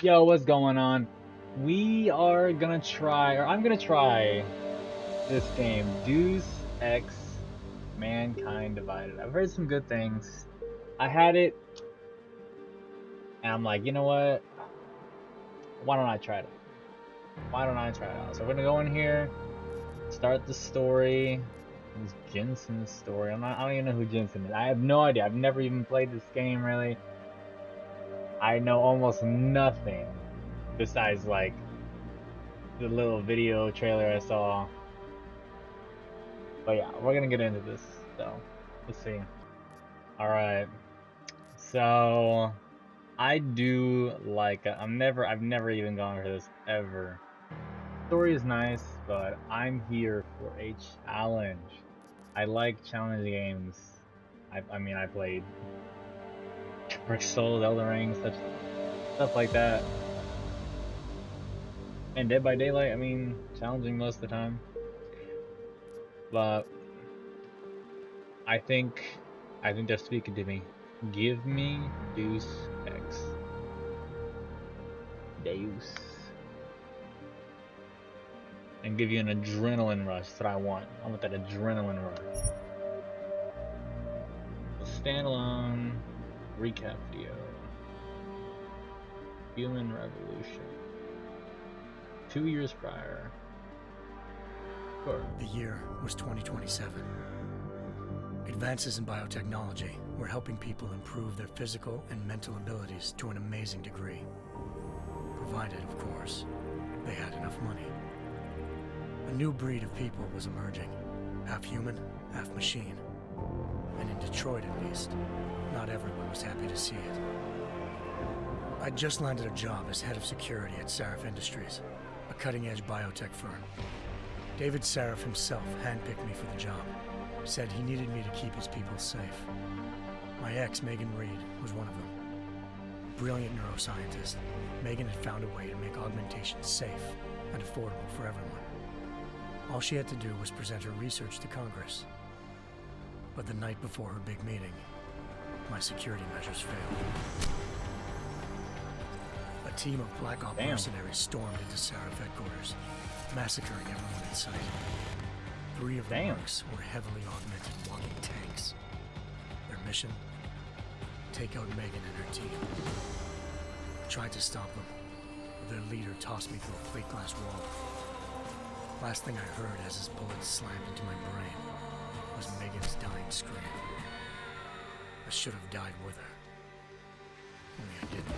Yo, what's going on? We are gonna try, or I'm gonna try this game, Deus Ex Mankind Divided. I've heard some good things. I had it, and I'm like, you know what? Why don't I try it? Why don't I try it out? So we're gonna go in here, start the story. This Jensen's story. I don't even know who Jensen is. I have no idea. I've never even played this game really. I know almost nothing besides like the little video trailer I saw. But yeah, we're gonna get into this, so let's see. Alright. So I do like I've never even gone for this ever. Story is nice, but I'm here for a challenge. I like challenge games. I mean I played Dark Souls, Elden Ring, such stuff like that. And Dead by Daylight, I mean, challenging most of the time. But I think they're speaking to me. Give me Deus Ex. Deus. And give you an adrenaline rush. That's what I want. I want that adrenaline rush. A standalone recap video. Human Revolution. 2 years prior. Sure. The year was 2027. Advances in biotechnology were helping people improve their physical and mental abilities to an amazing degree. Provided, of course, they had enough money. A new breed of people was emerging, half human, half machine. And in Detroit at least, not everyone was happy to see it. I'd just landed a job as head of security at Sarif Industries, a cutting-edge biotech firm. David Sarif himself handpicked me for the job, said he needed me to keep his people safe. My ex, Megan Reed, was one of them. Brilliant neuroscientist, Megan had found a way to make augmentation safe and affordable for everyone. All she had to do was present her research to Congress. But the night before her big meeting, my security measures failed. A team of Black Ops mercenaries stormed into Sarif headquarters, massacring everyone in sight. 3 of the mercs were heavily augmented walking tanks. Their mission? Take out Megan and her team. I tried to stop them, but their leader tossed me through a plate glass wall. Last thing I heard as his bullets slammed into my brain was Megan's dying scream. I should have died with her. Only I didn't.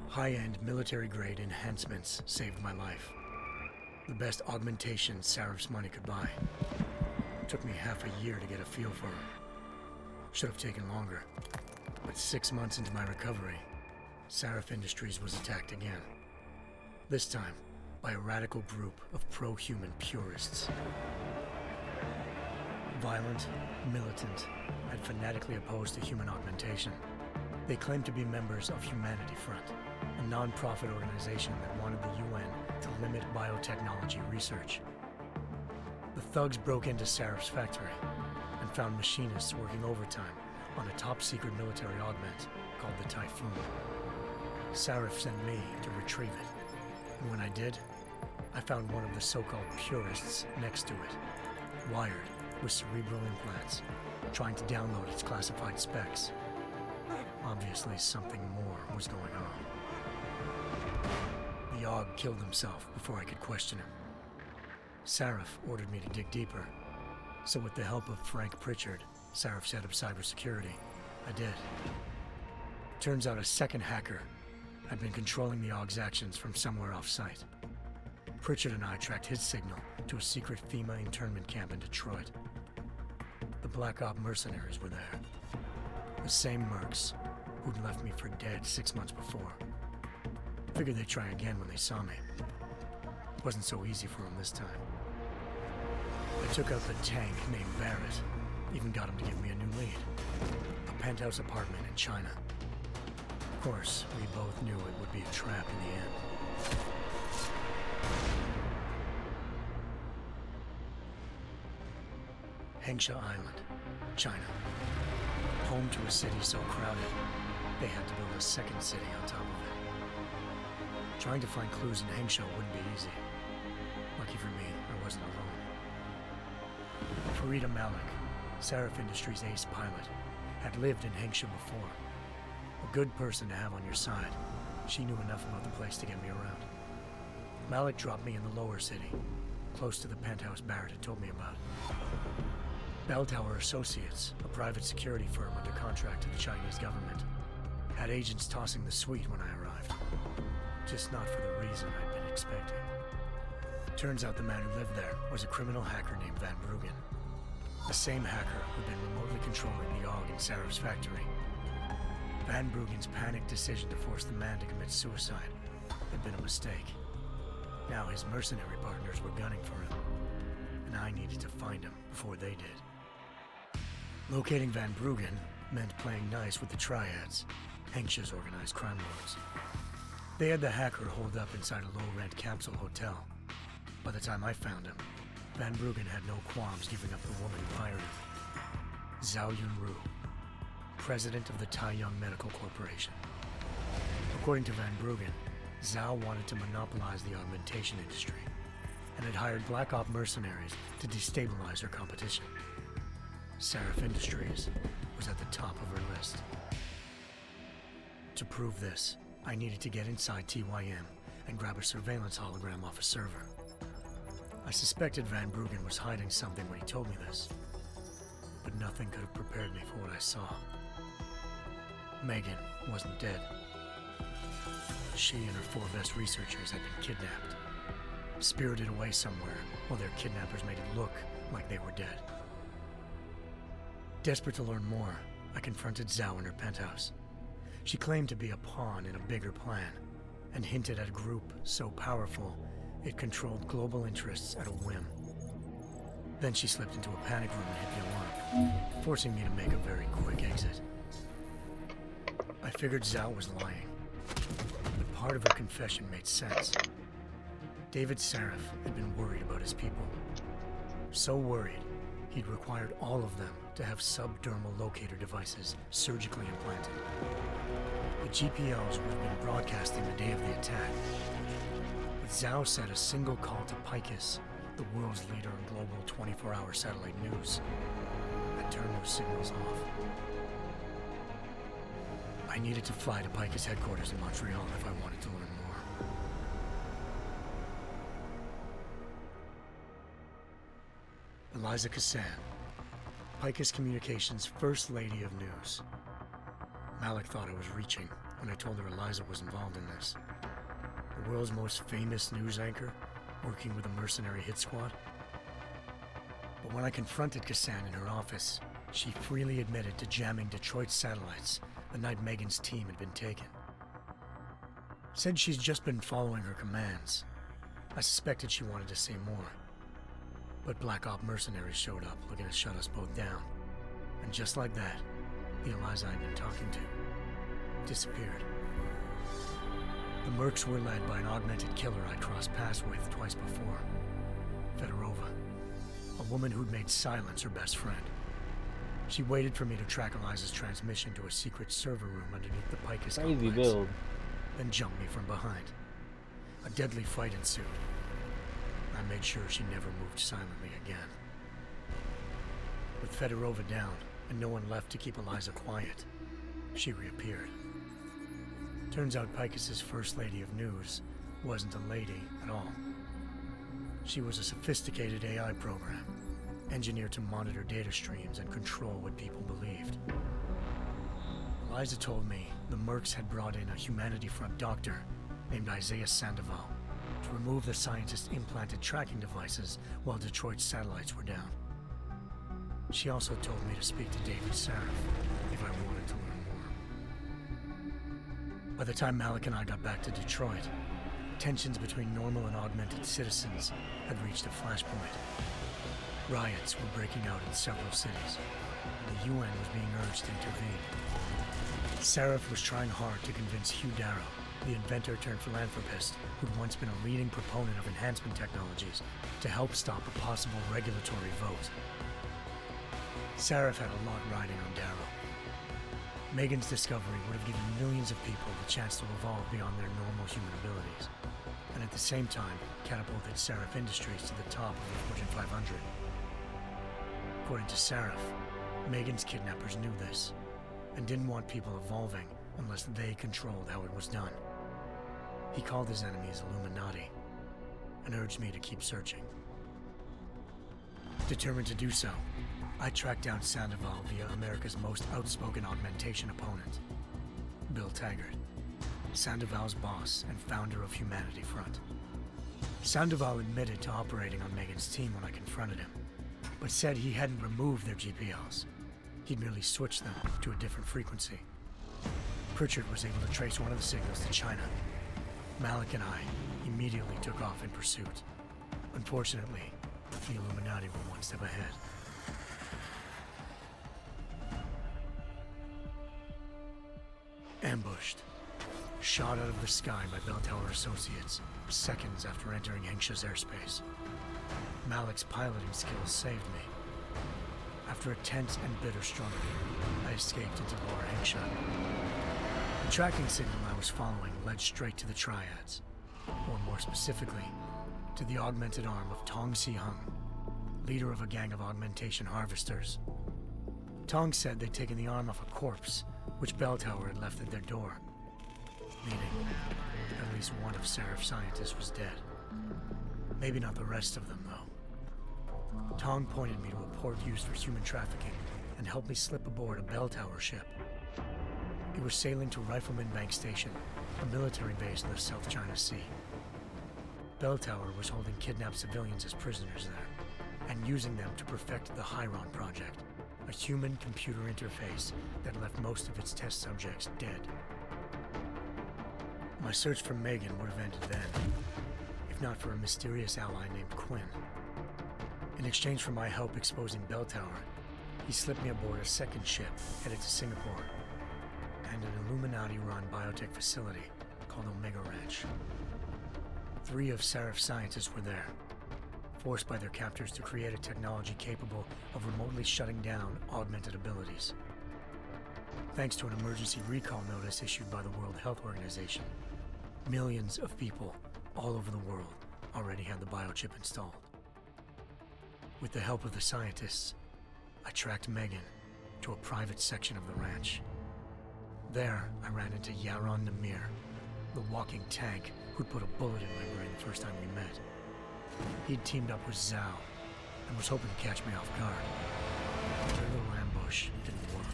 High-end military-grade enhancements saved my life. The best augmentation Sarif's money could buy. Took me half a year to get a feel for her. Should have taken longer. But 6 months into my recovery, Sarif Industries was attacked again. This time, by a radical group of pro-human purists. Violent, militant, and fanatically opposed to human augmentation. They claimed to be members of Humanity Front, a non-profit organization that wanted the UN to limit biotechnology research. The thugs broke into Sarif's factory and found machinists working overtime on a top-secret military augment called the Typhoon. Sarif sent me to retrieve it, and when I did, I found one of the so-called purists next to it, wired with cerebral implants, trying to download its classified specs. Obviously, something more was going on. The AUG killed himself before I could question him. Sarif ordered me to dig deeper, so with the help of Frank Pritchard, Sarif's head of cybersecurity, I did. Turns out a second hacker had been controlling the AUG's actions from somewhere off-site. Pritchard and I tracked his signal to a secret FEMA internment camp in Detroit. The Black Ops mercenaries were there. The same mercs who'd left me for dead 6 months before. Figured they'd try again when they saw me. Wasn't so easy for them this time. I took out the tank named Barrett. Even got him to give me a new lead. A penthouse apartment in China. Of course, we both knew it would be a trap in the end. Hengsha Island, China. Home to a city so crowded, they had to build a second city on top of Trying to find clues in Hengsho wouldn't be easy. Lucky for me, I wasn't alone. Farida Malik, Seraph Industries' ace pilot, had lived in Hengsho before. A good person to have on your side. She knew enough about the place to get me around. Malik dropped me in the lower city, close to the penthouse Barrett had told me about. Bell Tower Associates, a private security firm under contract to the Chinese government, had agents tossing the suite when I arrived. Just not for the reason I'd been expecting. Turns out the man who lived there was a criminal hacker named Van Bruggen. The same hacker who'd been remotely controlling the AUG in Seraph's factory. Van Bruggen's panicked decision to force the man to commit suicide had been a mistake. Now his mercenary partners were gunning for him, and I needed to find him before they did. Locating Van Bruggen meant playing nice with the Triads, Hengsho's organized crime lords. They had the hacker holed up inside a low-rent capsule hotel. By the time I found him, Van Bruggen had no qualms giving up the woman who hired him. Zhao Yunru, president of the Taiyang Medical Corporation. According to Van Bruggen, Zhao wanted to monopolize the augmentation industry and had hired Black Op mercenaries to destabilize her competition. Seraph Industries was at the top of her list. To prove this, I needed to get inside TYM and grab a surveillance hologram off a server. I suspected Van Bruggen was hiding something when he told me this, but nothing could have prepared me for what I saw. Megan wasn't dead. She and her 4 best researchers had been kidnapped, spirited away somewhere while their kidnappers made it look like they were dead. Desperate to learn more, I confronted Zhao in her penthouse. She claimed to be a pawn in a bigger plan, and hinted at a group so powerful it controlled global interests at a whim. Then she slipped into a panic room and hit the alarm, forcing me to make a very quick exit. I figured Zhao was lying, but part of her confession made sense. David Seraph had been worried about his people. So worried, he'd required all of them to have subdermal locator devices surgically implanted. The GPLs would have been broadcasting the day of the attack. But Zhao said a single call to Picus, the world's leader in global 24-hour satellite news, had turned those signals off. I needed to fly to Picus headquarters in Montreal if I wanted to learn more. Eliza Cassan, Picus Communications' First Lady of News. Malik thought I was reaching when I told her Eliza was involved in this. The world's most famous news anchor, working with a mercenary hit squad. But when I confronted Cassan in her office, she freely admitted to jamming Detroit's satellites the night Megan's team had been taken. Said she's just been following her commands. I suspected she wanted to say more. But Black Op mercenaries showed up looking to shut us both down. And just like that, the Eliza I'd been talking to disappeared. The Mercs were led by an augmented killer I'd crossed paths with twice before. Fedorova, a woman who'd made silence her best friend. She waited for me to track Eliza's transmission to a secret server room underneath the Picus Crazy complex, build. then jumped me from behind. A deadly fight ensued. I made sure she never moved silently again. With Fedorova down, and no one left to keep Eliza quiet, she reappeared. Turns out Picus's First Lady of News wasn't a lady at all. She was a sophisticated AI program, engineered to monitor data streams and control what people believed. Eliza told me the Mercs had brought in a Humanity Front doctor named Isaiah Sandoval to remove the scientist's implanted tracking devices while Detroit's satellites were down. She also told me to speak to David Seraph if I wanted to learn more. By the time Malik and I got back to Detroit, tensions between normal and augmented citizens had reached a flashpoint. Riots were breaking out in several cities, and the UN was being urged to intervene. Seraph was trying hard to convince Hugh Darrow, the inventor turned philanthropist who'd once been a leading proponent of enhancement technologies, to help stop a possible regulatory vote. Seraph had a lot riding on Darrow. Megan's discovery would have given millions of people the chance to evolve beyond their normal human abilities, and at the same time catapulted Seraph Industries to the top of the Fortune 500. According to Seraph, Megan's kidnappers knew this, and didn't want people evolving unless they controlled how it was done. He called his enemies Illuminati, and urged me to keep searching. Determined to do so, I tracked down Sandoval via America's most outspoken augmentation opponent, Bill Taggart, Sandoval's boss and founder of Humanity Front. Sandoval admitted to operating on Megan's team when I confronted him, but said he hadn't removed their GPLs. He'd merely switched them to a different frequency. Pritchard was able to trace one of the signals to China. Malik and I immediately took off in pursuit. Unfortunately, the Illuminati were one step ahead. Ambushed. Shot out of the sky by Bell Tower Associates, seconds after entering Hengsha's airspace. Malik's piloting skills saved me. After a tense and bitter struggle, I escaped into Lower Hengsha. The tracking signal I was following led straight to the Triads, or more specifically, to the augmented arm of Tong Si-hung, leader of a gang of augmentation harvesters. Tong said they'd taken the arm off a corpse, which Bell Tower had left at their door, meaning at least one of Seraph's scientists was dead. Maybe not the rest of them, though. Tong pointed me to a port used for human trafficking and helped me slip aboard a Bell Tower ship. It was sailing to Rifleman Bank Station, a military base in the South China Sea. Bell Tower was holding kidnapped civilians as prisoners there, and using them to perfect the Hyron Project, a human-computer interface that left most of its test subjects dead. My search for Megan would have ended then, if not for a mysterious ally named Quinn. In exchange for my help exposing Bell Tower, he slipped me aboard a second ship headed to Singapore, and an Illuminati-run biotech facility called Omega Ranch. 3 of Seraph's scientists were there, forced by their captors to create a technology capable of remotely shutting down augmented abilities. Thanks to an emergency recall notice issued by the World Health Organization, millions of people all over the world already had the biochip installed. With the help of the scientists, I tracked Megan to a private section of the ranch. There, I ran into Yaron Namir, the walking tank who'd put a bullet in my brain the first time we met. He'd teamed up with Zhao and was hoping to catch me off guard. Their little ambush didn't work.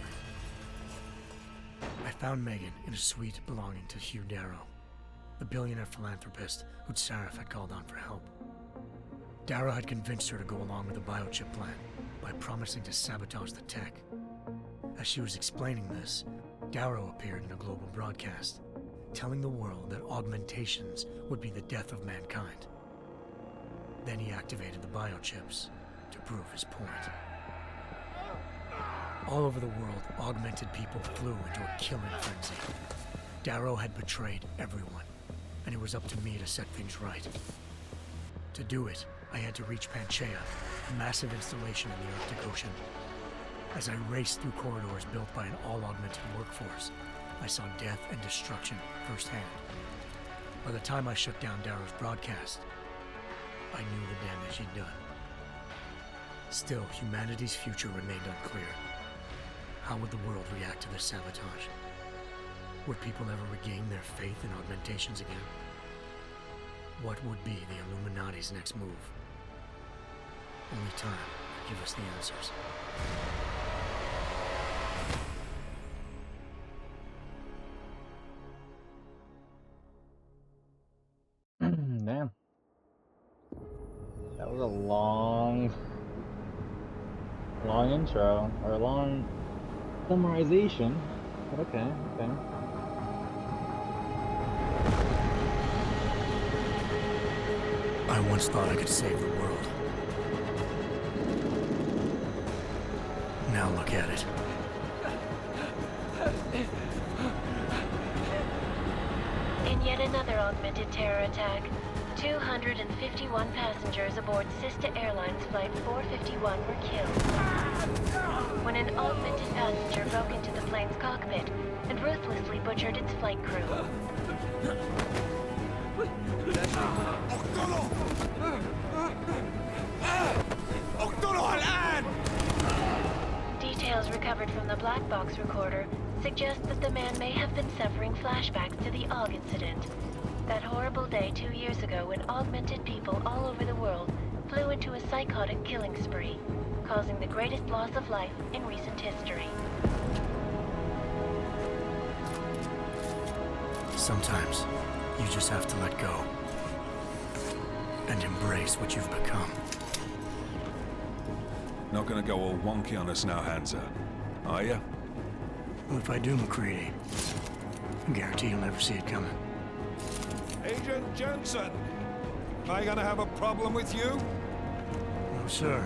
I found Megan in a suite belonging to Hugh Darrow, the billionaire philanthropist who'd Seraph had called on for help. Darrow had convinced her to go along with the biochip plan by promising to sabotage the tech. As she was explaining this, Darrow appeared in a global broadcast, telling the world that augmentations would be the death of mankind. Then he activated the biochips to prove his point. All over the world, augmented people flew into a killing frenzy. Darrow had betrayed everyone, and it was up to me to set things right. To do it, I had to reach Panchaea, a massive installation in the Arctic Ocean. As I raced through corridors built by an all-augmented workforce, I saw death and destruction firsthand. By the time I shut down Darrow's broadcast, I knew the damage he'd done. Still, humanity's future remained unclear. How would the world react to this sabotage? Would people ever regain their faith in augmentations again? What would be the Illuminati's next move? Only time could give us the answers. Damn. That was a long intro, or a long summarization, but okay. I once thought I could save the world. Now look at it. In yet another augmented terror attack, 251 passengers aboard Sister Airlines Flight 451 were killed when an augmented passenger broke into the plane's cockpit and ruthlessly butchered its flight crew. Details recovered from the black box recorder suggest that the man may have been suffering flashbacks to the AUG incident. That horrible day 2 years ago when augmented people all over the world flew into a psychotic killing spree, causing the greatest loss of life in recent history. Sometimes, you just have to let go. And embrace what you've become. Not gonna go all wonky on us now, Hansa, are ya? Well, if I do, McCready, I guarantee you'll never see it coming. Agent Jensen! Am I gonna have a problem with you? No, sir.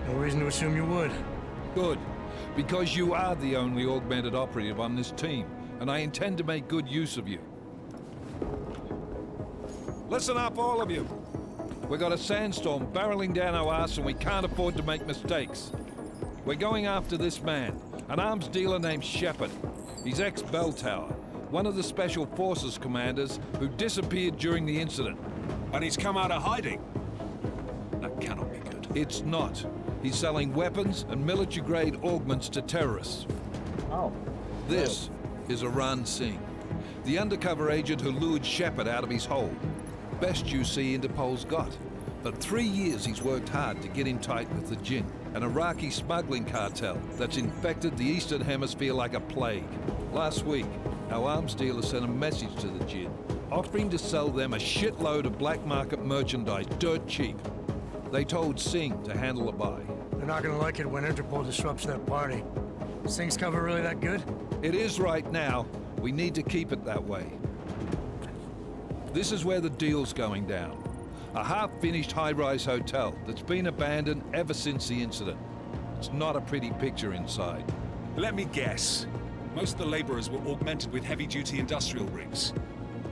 No reason to assume you would. Good. Because you are the only augmented operative on this team, and I intend to make good use of you. Listen up, all of you. We got a sandstorm barreling down our arse and we can't afford to make mistakes. We're going after this man, an arms dealer named Shepard. He's ex-Bell Tower, one of the Special Forces commanders who disappeared during the incident. And he's come out of hiding. That cannot be good. It's not. He's selling weapons and military-grade augments to terrorists. Oh. This is Aran Singh, the undercover agent who lured Shepard out of his hole. Best you see Interpol's got. For 3 years he's worked hard to get in tight with the Jinn, an Iraqi smuggling cartel that's infected the Eastern Hemisphere like a plague. Last week, our arms dealer sent a message to the Jinn, offering to sell them a shitload of black market merchandise dirt cheap. They told Singh to handle the buy. They're not gonna like it when Interpol disrupts their party. Singh's cover really that good? It is right now. We need to keep it that way. This is where the deal's going down. A half-finished high-rise hotel that's been abandoned ever since the incident. It's not a pretty picture inside. Let me guess. Most of the laborers were augmented with heavy-duty industrial rigs.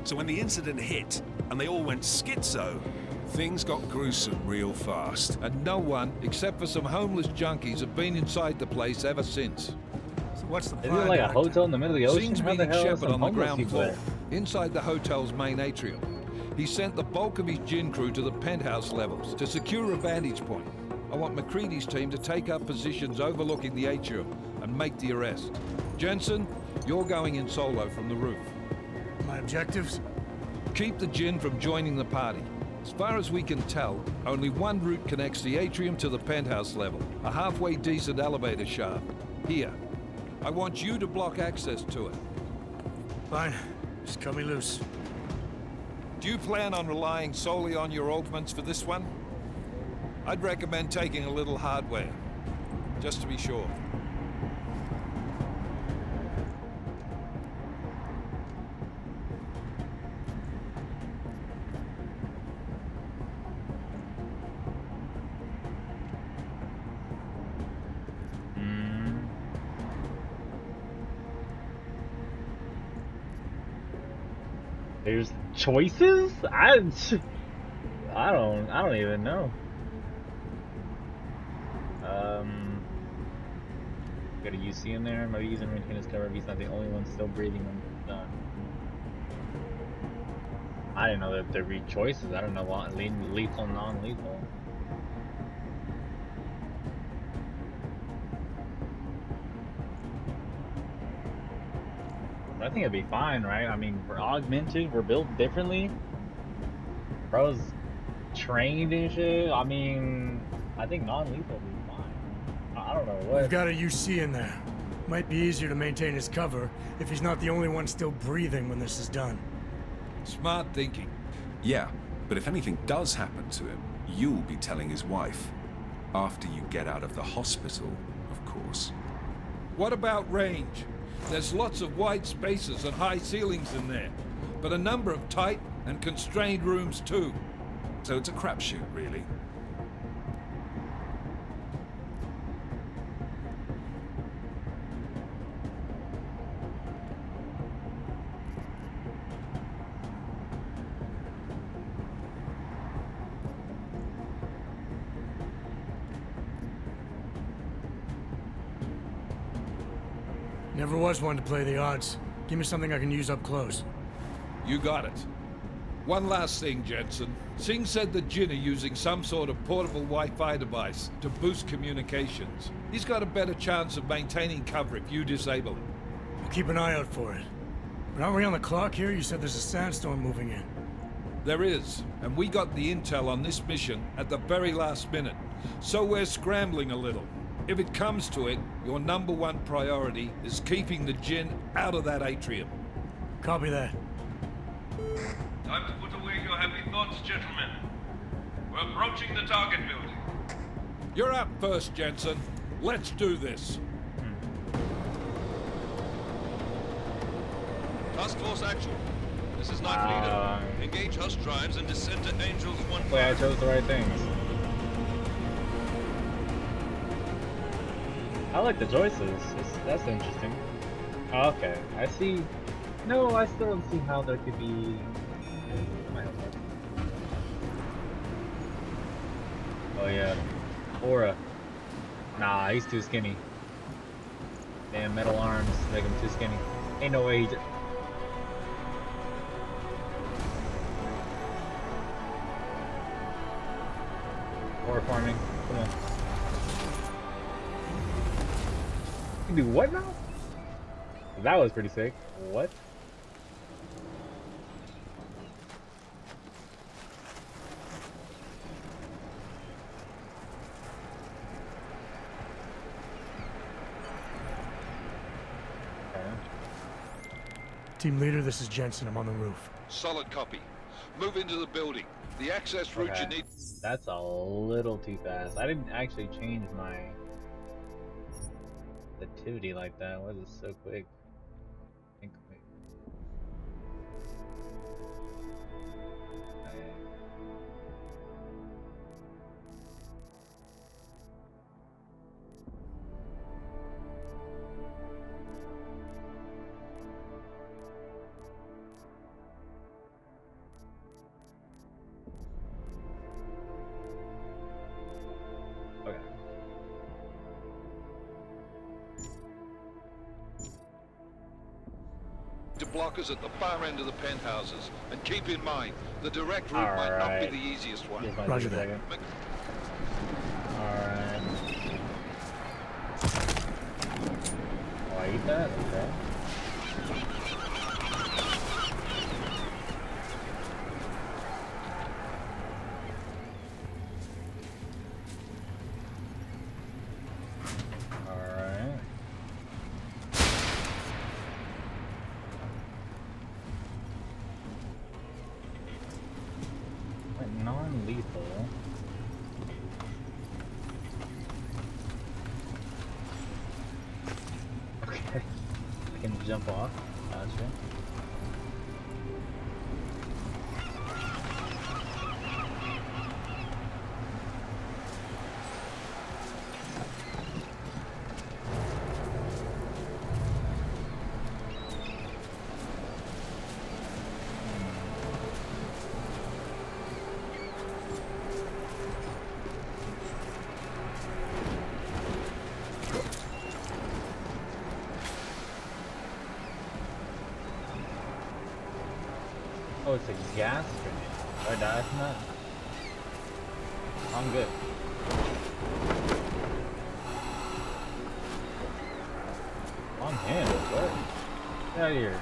So when the incident hit, and they all went schizo, things got gruesome real fast. And no one, except for some homeless junkies, have been inside the place ever since. So what's the Is plan? it like a Director? hotel in the middle of the ocean? Singh's How the meeting hell is Shepard some on the homeless ground people floor, there? inside the hotel's main atrium. He sent the bulk of his Jinn crew to the penthouse levels to secure a vantage point. I want McCready's team to take up positions overlooking the atrium and make the arrest. Jensen, you're going in solo from the roof. My objectives? Keep the Jinn from joining the party. As far as we can tell, only one route connects the atrium to the penthouse level, a halfway decent elevator shaft. Here. I want you to block access to it. Fine. Just cut me loose. Do you plan on relying solely on your augments for this one? I'd recommend taking a little hardware, just to be sure. There's choices? I don't even know. Got a UC in there. Maybe using maintain his cover if he's not the only one still breathing when it's done. I didn't know that there'd be choices. I don't know what lethal, non-lethal. I think it'd be fine, right? I mean, we're augmented, we're built differently. Bro's trained and shit. I mean, I think non-lethal would be fine. I don't know what. We've got a UC in there. Might be easier to maintain his cover if he's not the only one still breathing when this is done. Smart thinking. Yeah, but if anything does happen to him, you'll be telling his wife. After you get out of the hospital, of course. What about range? There's lots of wide spaces and high ceilings in there, but a number of tight and constrained rooms too. So it's a crapshoot, really. Never was one to play the odds. Give me something I can use up close. You got it. One last thing, Jensen. Singh said the Jinn are using some sort of portable Wi-Fi device to boost communications. He's got a better chance of maintaining cover if you disable it. We'll keep an eye out for it. But aren't we on the clock here? You said there's a sandstorm moving in. There is, and we got the intel on this mission at the very last minute, so we're scrambling a little. If it comes to it, your #1 priority is keeping the Jinn out of that atrium. Copy that. Time to put away your happy thoughts, gentlemen. We're approaching the target building. You're up first, Jensen. Let's do this. Task Force action. This is Night Leader. Engage Hush drives and descend to Angels 1. Wait, I chose the right things. I like the choices. That's interesting. Oh, okay, I see. No, I still don't see how there could be. Oh yeah, Aura. Nah, he's too skinny. Damn, metal arms make him too skinny. Ain't no way he just... Aura farming, come on. You can do what now? That was pretty sick. What? Team leader, this is Jensen. I'm on the roof. Solid copy. Move into the building. The access route you need... That's a little too fast. I didn't actually change my activity like that. Why is it so quick? Think quick. To blockers at the far end of the penthouses. And keep in mind, the direct route might not be the easiest one. Roger that. Alright. Oh, I eat that? Okay. Non-lethal. Okay. I can jump off. Gotcha. Oh, it's a gas grenade. Do I die from that? I'm good. Long hand, what? Get out of here.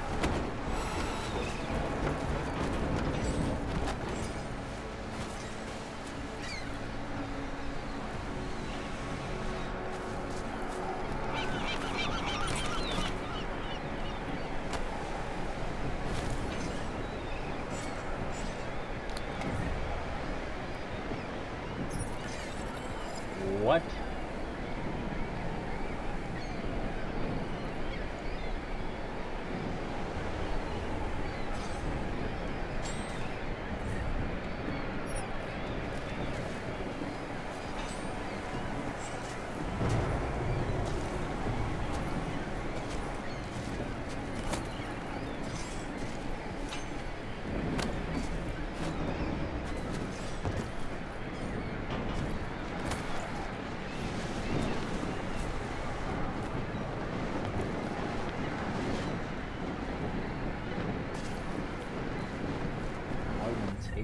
What?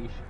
station.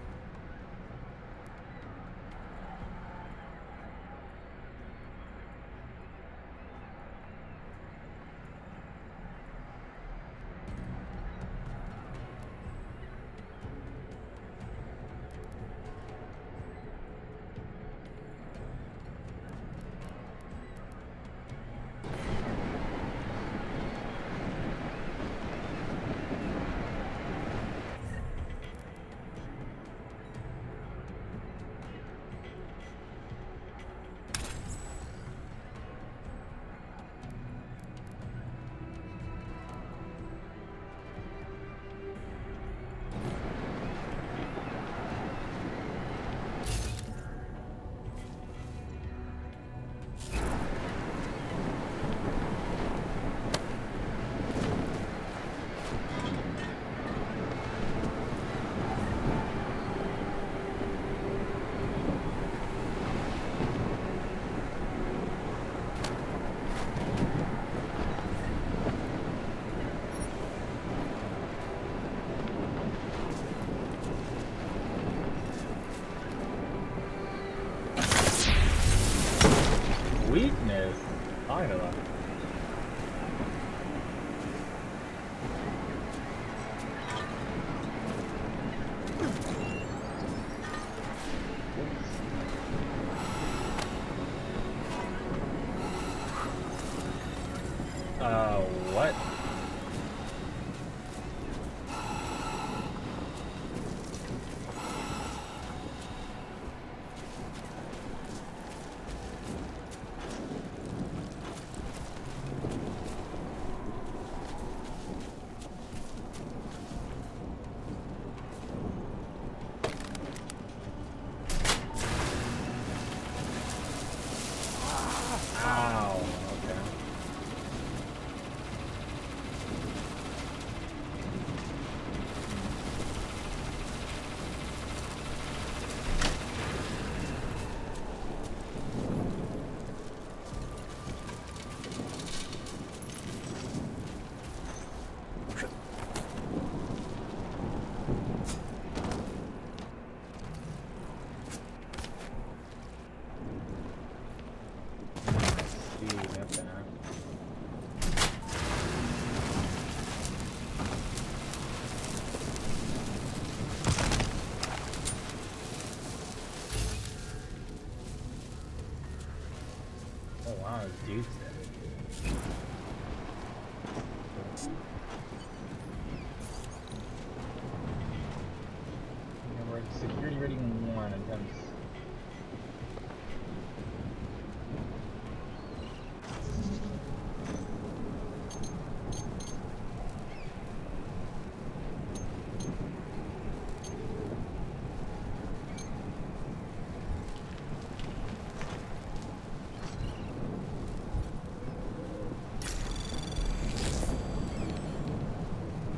Weakness? Talking about. What? Ow. Okay. See, okay. Oh wow, this dude's dead. Yeah, we're at security rating 1 attempts.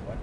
What?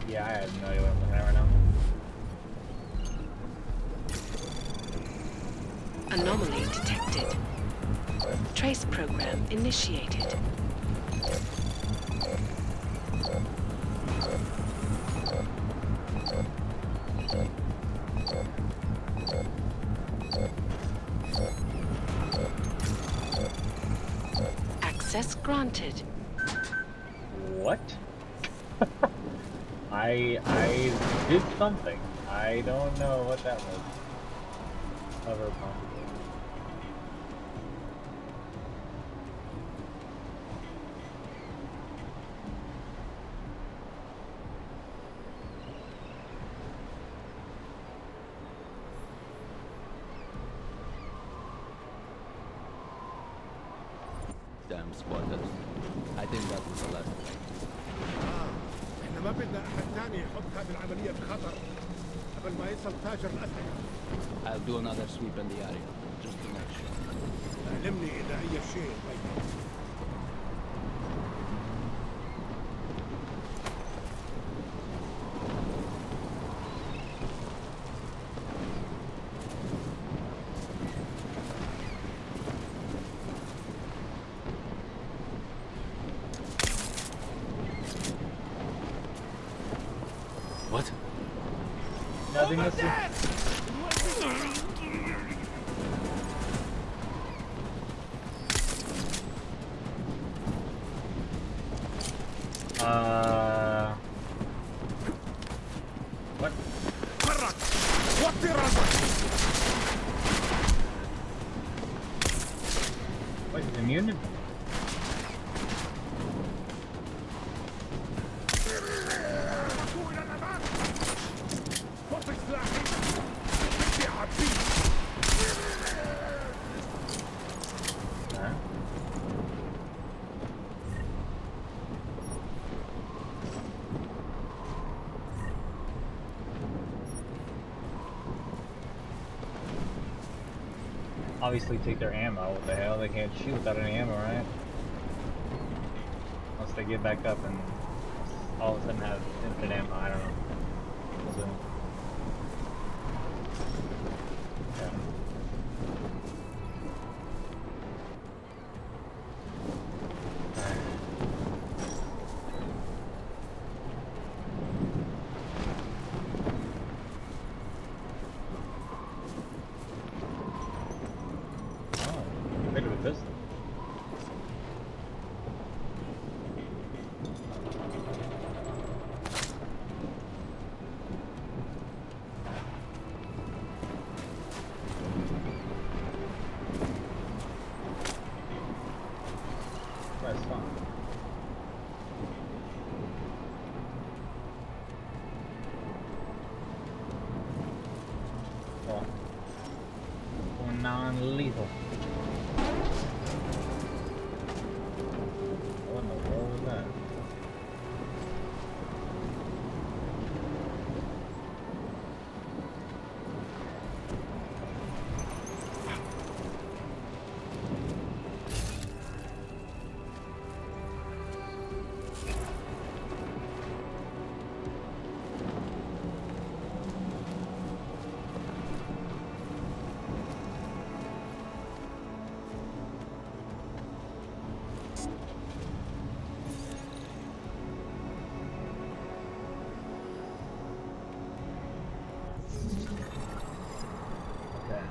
Yeah, I have no idea what I'm looking at right now. Anomaly detected. Trace program initiated. Access granted. What? I did something. I don't know what that was. Hover possible. Damn spotters. I think that was the last. Ah, an ما بدنا أحد تاني يحط هذه العملية بخطر قبل ما يصل تاجر الأسلحة. I'll do another sweep in the area, just to make sure. علمني إذا أي شيء غير. What? Nothing to see. What? تحرك! وطي راسك! What is immune? إلى الأمام! وطي سلاحي! بدي أعبيه! Huh? Obviously take their ammo. What the hell? They can't shoot without any ammo, right? Unless they get back up and all of a sudden have infinite ammo. I don't know. We'll see. Yeah. Alright. Oh, maybe with this. That's fun. Well, non-lethal. What in the world was that? Okay.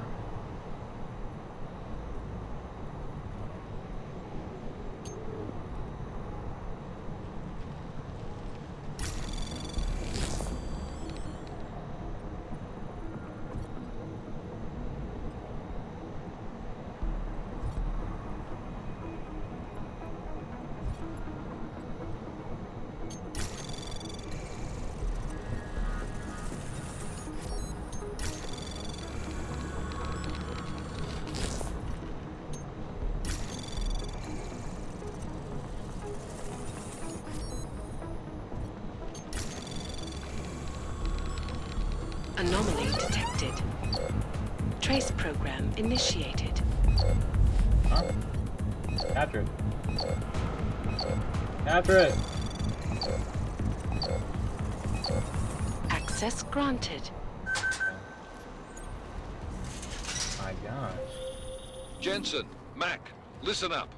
Anomaly detected. Trace program initiated. Huh? Capture it. Capture it! Access granted. My gosh. Jensen, Mac, listen up.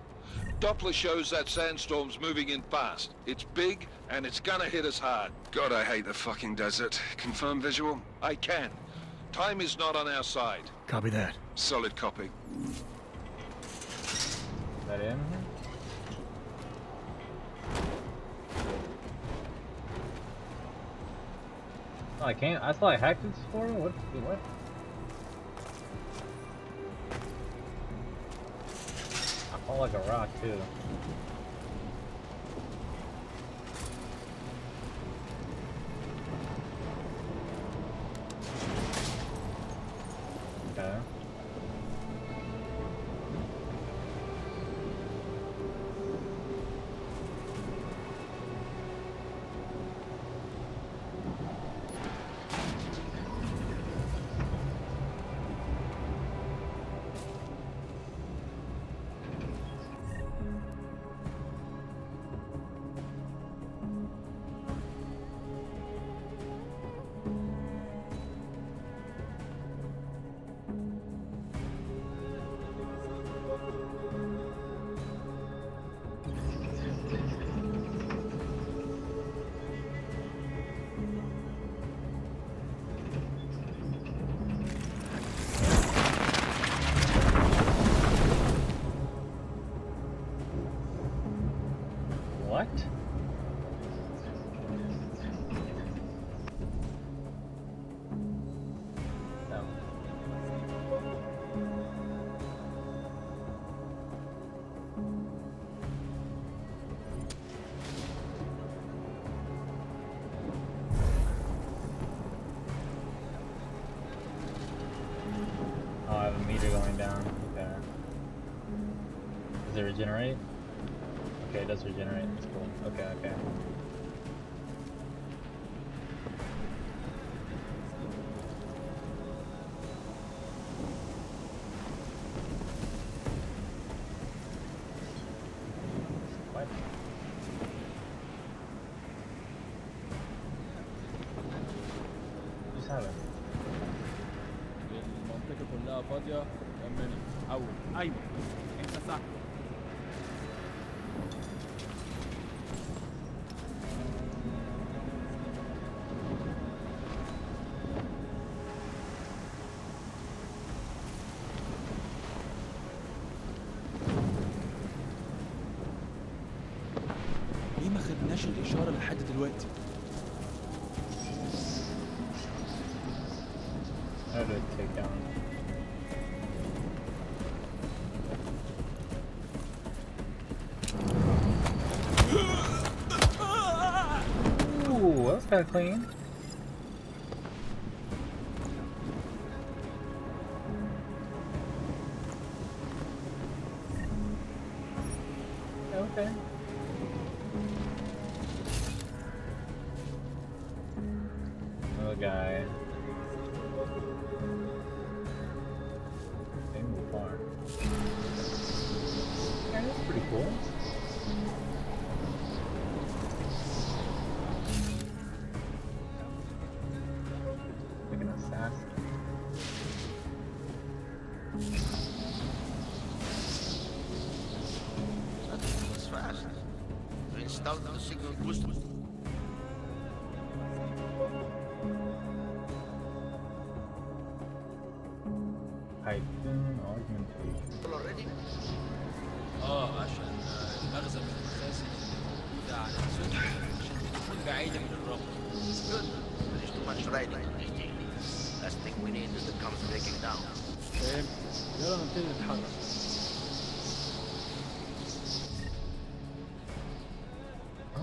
Doppler shows that sandstorm's moving in fast. It's big, and it's gonna hit us hard. God, I hate the fucking desert. Confirm visual? I can. Time is not on our side. Copy that. Solid copy. Is that in here? Oh, I can't. I thought I hacked this portal? What? What? I fall like a rock, too. Okay. regenerate? Okay, it does regenerate. That's cool. Okay, okay. What? What's happening? المنطقة كلها فاضية. كملي. حول. أيوة. أنت صح. ليه ما خدناش الإشارة لحد دلوقتي؟ How to take down? Ooh, that's kind of clean. Okay. Another guy. Animal farm. Yeah, that's pretty cool. Like an assassin. That was fast. We installed the signal booster. Python augmentation. Already? عشان المخزن الأساسي ده على السوق عشان بتكون بعيدة من الرمل. It's good. There's too much riding on this thing. Last thing we need is the comes breaking down. فاهم؟ يلا نبتدي نتحرك. Oh.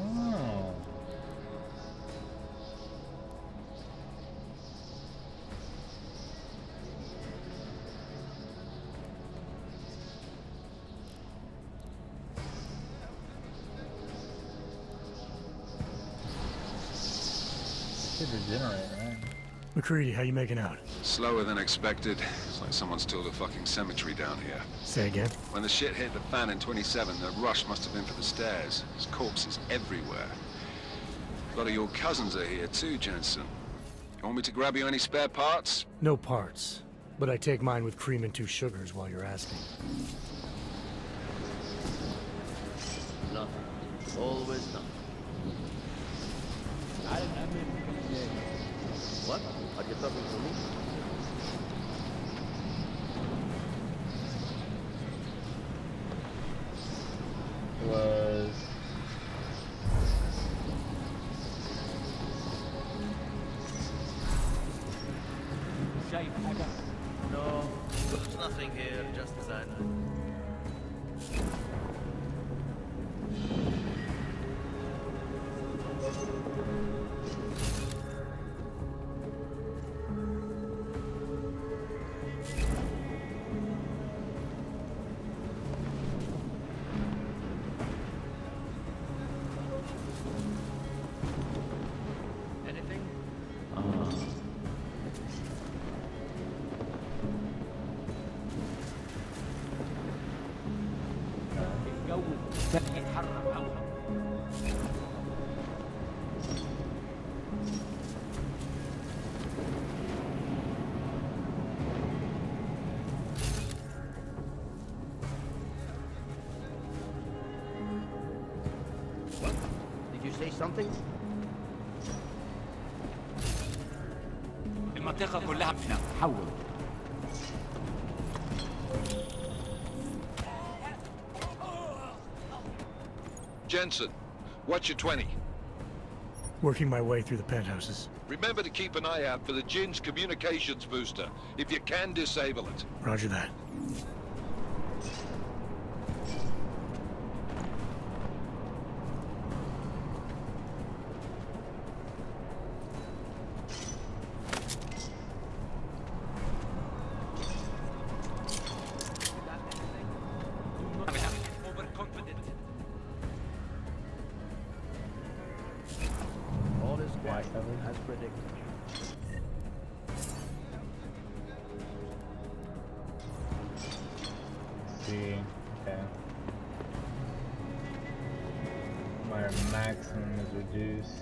Should regenerate, right? McCready, how you making out? Slower than expected. It's like someone's tilled a fucking cemetery down here. Say again? When the shit hit the fan in 27, the rush must have been for the stairs. There's corpses everywhere. A lot of your cousins are here too, Jensen. You want me to grab you any spare parts? No parts. But I take mine with cream and 2 sugars while you're asking. Nothing. Always nothing. تعال نأمن المكان. What? Are you talking to me? Was شايف حاجة؟ No. There's nothing here, just that. Anything? الجو يتحرك أوي. What? Did you say something? المنطقة كلها هنا. حول. Jensen, what's your 20? Working my way through the penthouses. Remember to keep an eye out for the Jin's communications booster. If you can, disable it. Roger that. covered. As predicted. Let's see. Okay. My maximum is reduced.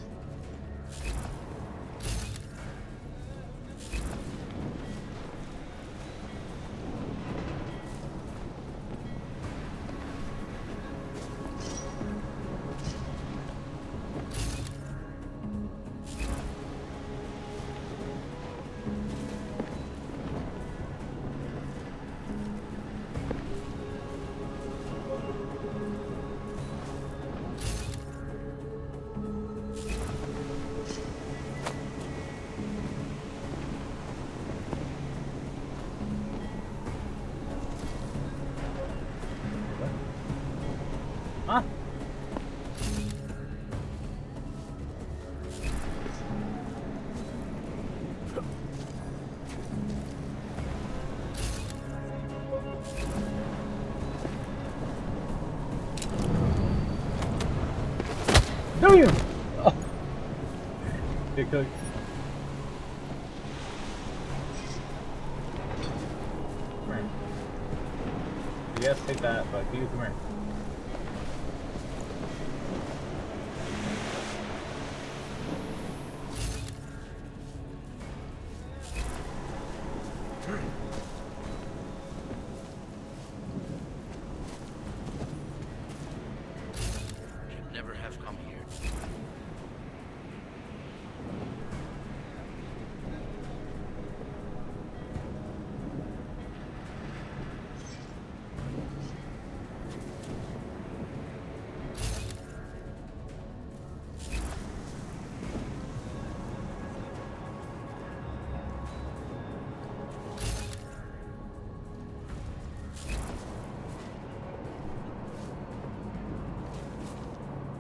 Huh? Do you? Oh. Good cook. Come here. Yes, take that, but you come here. Should never have come here.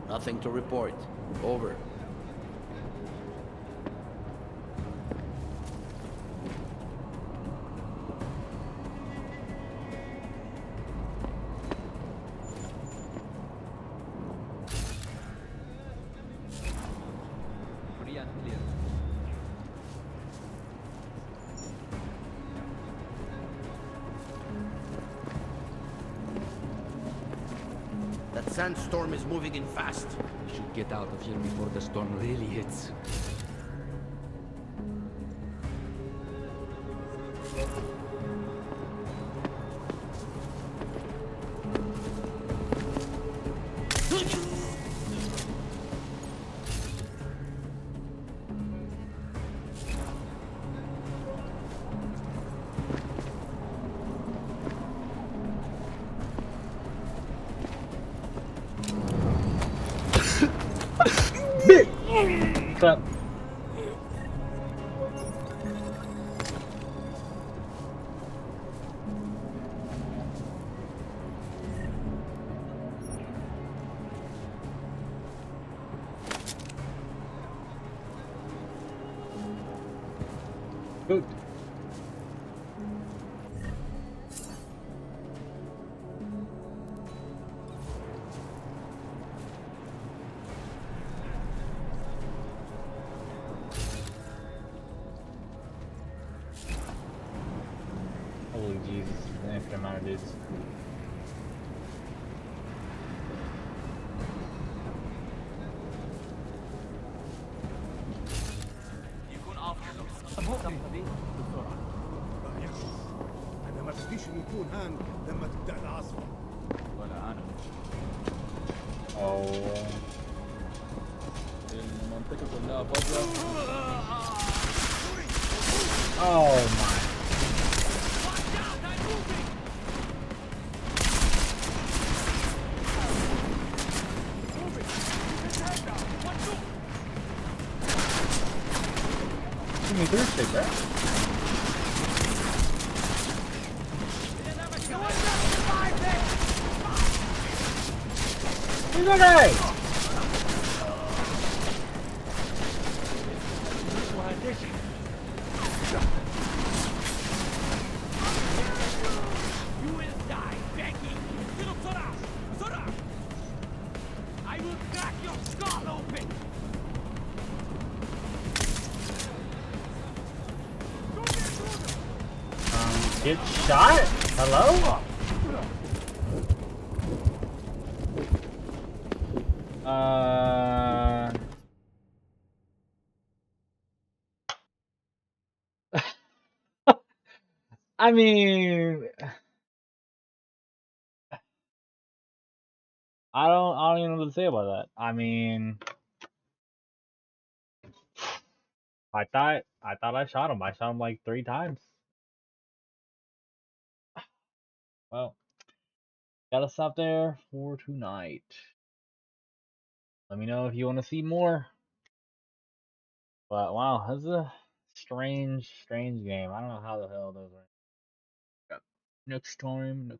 Nothing to report. Over. Free and clear. That sandstorm is moving in fast. We should get out of here before the storm really hits. Clap. Good. Holy Jesus, an infinite amount of dudes. يكون أفضل. الصفقة دي بسرعة. انا ما بديش انه يكون هان لما تبدا العاصفه. ولا أنا. Oh. المنطقة كلها فاضية. Oh my. Give me Thursday, bro. Who's that guy? You will die begging. بسرعة. بسرعة. I will crack your skull open. Get shot? Hello? I mean, I don't even know what to say about that. I mean, I thought I shot him. I shot him like 3 times. Well, gotta stop there for tonight. Let me know if you want to see more. But wow, this is a strange game. I don't know how the hell those are. Next time.